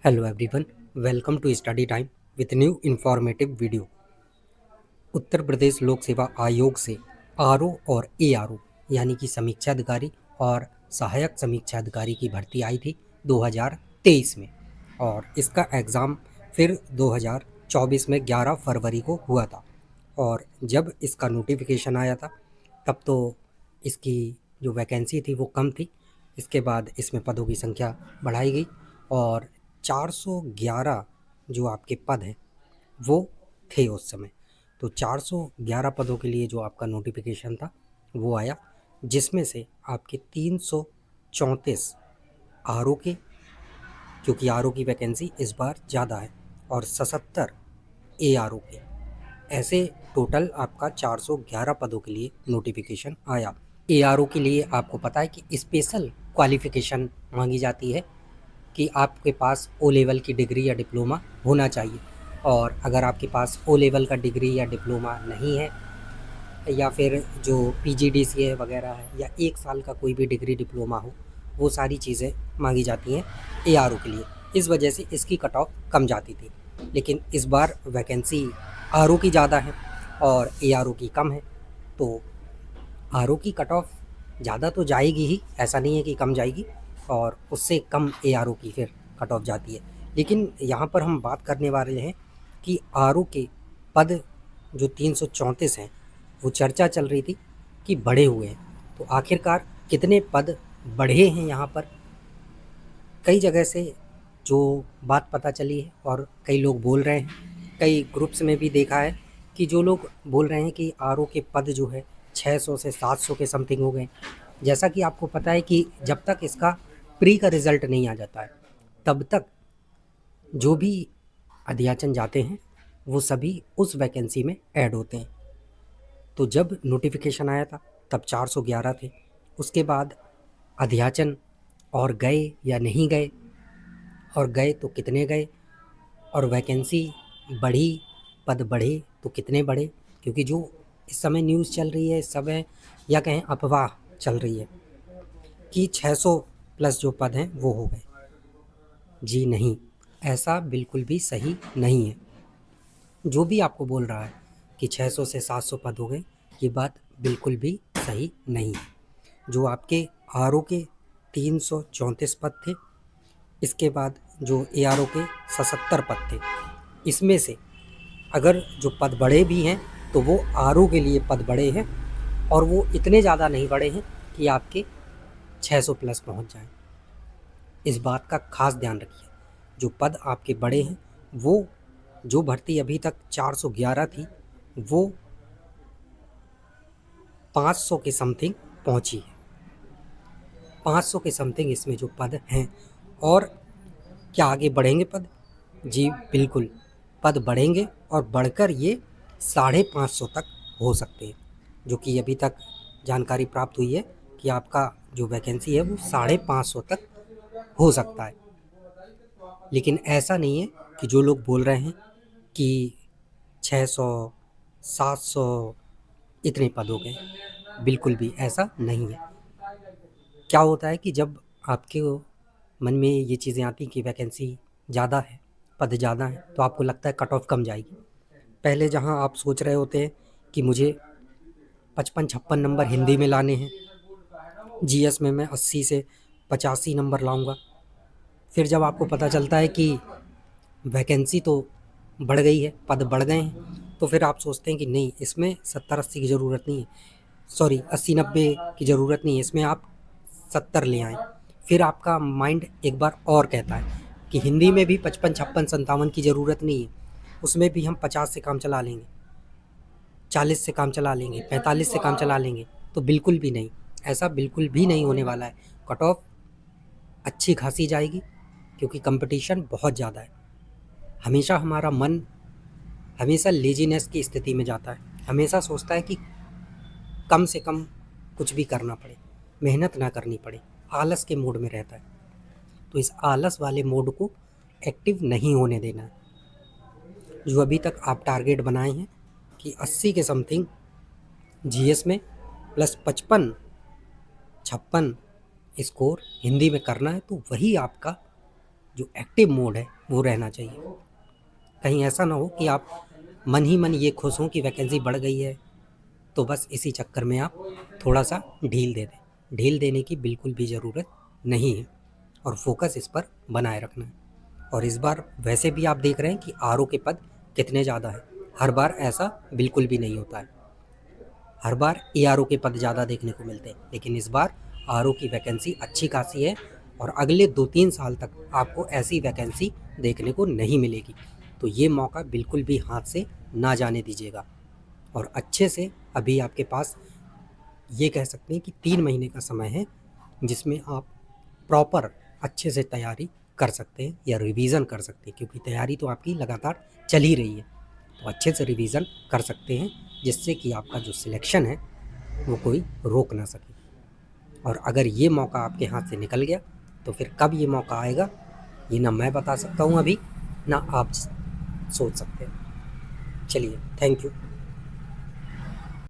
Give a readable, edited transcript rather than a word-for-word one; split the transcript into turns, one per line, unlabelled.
Hello everyone, welcome to study time with new informative video. Uttar Pradesh Lok Seva आयोग से RO और ARO यानी कि समीक्षा अधिकारी और सहायक समीक्षा अधिकारी की भर्ती आई थी 2023 में, और इसका एग्ज़ाम फिर 2024 में 11 फरवरी को हुआ था। और जब इसका नोटिफिकेशन आया था तब तो इसकी जो वैकेंसी थी वो कम थी। इसके बाद इसमें पदों की संख्या बढ़ाई गई और 411 जो आपके पद हैं वो थे उस समय। तो 411 पदों के लिए जो आपका नोटिफिकेशन था वो आया, जिसमें से आपके 334 आरओ के, क्योंकि आरओ की वैकेंसी इस बार ज़्यादा है, और 77 एआरओ के, ऐसे टोटल आपका 411 पदों के लिए नोटिफिकेशन आया। एआरओ के लिए आपको पता है कि स्पेशल क्वालिफ़िकेशन मांगी जाती है कि आपके पास ओ लेवल की डिग्री या डिप्लोमा होना चाहिए। और अगर आपके पास ओ लेवल का डिग्री या डिप्लोमा नहीं है, या फिर जो पीजीडीसीए वगैरह है, या 1 साल का कोई भी डिग्री डिप्लोमा हो, वो सारी चीज़ें मांगी जाती हैं एआरओ के लिए। इस वजह से इसकी कट ऑफ कम जाती थी, लेकिन इस बार वैकेंसी आरओ की ज़्यादा है और एआरओ की कम है। तो आरओ की कट ऑफ ज़्यादा तो जाएगी ही, ऐसा नहीं है कि कम जाएगी, और उससे कम एआरओ की फिर कट ऑफ जाती है। लेकिन यहाँ पर हम बात करने वाले हैं कि आरओ के पद जो 334 हैं, वो चर्चा चल रही थी कि बढ़े हुए हैं। तो आखिरकार कितने पद बढ़े हैं यहाँ पर, कई जगह से जो बात पता चली है और कई लोग बोल रहे हैं, कई ग्रुप्स में भी देखा है कि जो लोग बोल रहे हैं कि आरओ के पद जो है 600 से 700 के समथिंग हो गए। जैसा कि आपको पता है कि जब तक इसका प्री का रिज़ल्ट नहीं आ जाता है तब तक जो भी अध्याचन जाते हैं वो सभी उस वैकेंसी में ऐड होते हैं। तो जब नोटिफिकेशन आया था तब 411 थे, उसके बाद अध्याचन और गए या नहीं गए, और गए तो कितने गए, और वैकेंसी बढ़ी, पद बढ़े तो कितने बढ़े। क्योंकि जो इस समय न्यूज़ चल रही है, इस समय या कहें अफवाह चल रही है कि 600 प्लस जो पद हैं वो हो गए। जी नहीं, ऐसा बिल्कुल भी सही नहीं है। जो भी आपको बोल रहा है कि 600 से 700 पद हो गए, ये बात बिल्कुल भी सही नहीं है। जो आपके आरओ के 334 पद थे, इसके बाद जो एआरओ के 77 पद थे, इसमें से अगर जो पद बढ़े भी हैं तो वो आरओ के लिए पद बढ़े हैं, और वो इतने ज़्यादा नहीं बढ़े हैं कि आपके 600 प्लस पहुंच जाएं। इस बात का खास ध्यान रखिए। जो पद आपके बड़े हैं, वो जो भर्ती अभी तक 411 थी वो 500 के समथिंग पहुंची है। 500 के समथिंग इसमें जो पद हैं, और क्या आगे बढ़ेंगे पद? जी बिल्कुल, पद बढ़ेंगे और बढ़कर ये 550 तक हो सकते हैं, जो कि अभी तक जानकारी प्राप्त हुई है कि आपका जो वैकेंसी है वो 550 तक हो सकता है। लेकिन ऐसा नहीं है कि जो लोग बोल रहे हैं कि 600 700 इतने पद हो गए, बिल्कुल भी ऐसा नहीं है। क्या होता है कि जब आपके मन में ये चीज़ें आती कि वैकेंसी ज़्यादा है, पद ज़्यादा है, तो आपको लगता है कट ऑफ कम जाएगी। पहले जहाँ आप सोच रहे होते हैं कि मुझे 55-56 नंबर हिंदी में लाने हैं, जीएस में मैं 80 से 85 नंबर लाऊंगा, फिर जब आपको पता चलता है कि वैकेंसी तो बढ़ गई है, पद बढ़ गए हैं, तो फिर आप सोचते हैं कि नहीं, इसमें 70-80 की ज़रूरत नहीं है, सॉरी 80-90 की ज़रूरत नहीं है, इसमें आप 70 ले आएँ। फिर आपका माइंड एक बार और कहता है कि हिंदी में भी 55-56-57 की ज़रूरत नहीं है, उसमें भी हम 50 से काम चला लेंगे, 40 से काम चला लेंगे, 45 से काम चला लेंगे। तो बिल्कुल भी नहीं, ऐसा बिल्कुल भी नहीं होने वाला है। कट ऑफ अच्छी खासी जाएगी, क्योंकि कंपटीशन बहुत ज़्यादा है। हमेशा हमारा मन हमेशा लेजीनेस की स्थिति में जाता है, हमेशा सोचता है कि कम से कम कुछ भी करना पड़े, मेहनत ना करनी पड़े, आलस के मूड में रहता है। तो इस आलस वाले मोड को एक्टिव नहीं होने देना है। जो अभी तक आप टारगेट बनाए हैं कि 80 के समथिंग जीएस में प्लस 55-56 स्कोर हिंदी में करना है, तो वही आपका जो एक्टिव मोड है वो रहना चाहिए। कहीं ऐसा ना हो कि आप मन ही मन ये खुश हों कि वैकेंसी बढ़ गई है, तो बस इसी चक्कर में आप थोड़ा सा ढील दे दें। ढील देने की बिल्कुल भी ज़रूरत नहीं है और फोकस इस पर बनाए रखना है। और इस बार वैसे भी आप देख रहे हैं कि आरओ के पद कितने ज़्यादा हैं। हर बार ऐसा बिल्कुल भी नहीं होता है। हर बार एआरओ के पद ज़्यादा देखने को मिलते हैं, लेकिन इस बार आरओ की वैकेंसी अच्छी खासी है और अगले 2-3 साल तक आपको ऐसी वैकेंसी देखने को नहीं मिलेगी। तो ये मौका बिल्कुल भी हाथ से ना जाने दीजिएगा और अच्छे से अभी आपके पास ये कह सकते हैं कि 3 महीने का समय है, जिसमें आप प्रॉपर अच्छे से तैयारी कर सकते हैं या रिवीजन कर सकते हैं, क्योंकि तैयारी तो आपकी लगातार चल ही रही है। तो अच्छे से रिवीजन कर सकते हैं, जिससे कि आपका जो सिलेक्शन है वो कोई रोक ना सके। और अगर ये मौका आपके हाथ से निकल गया तो फिर कब ये मौका आएगा, ये ना मैं बता सकता हूँ अभी, ना आप सोच सकते हैं। चलिए, थैंक यू।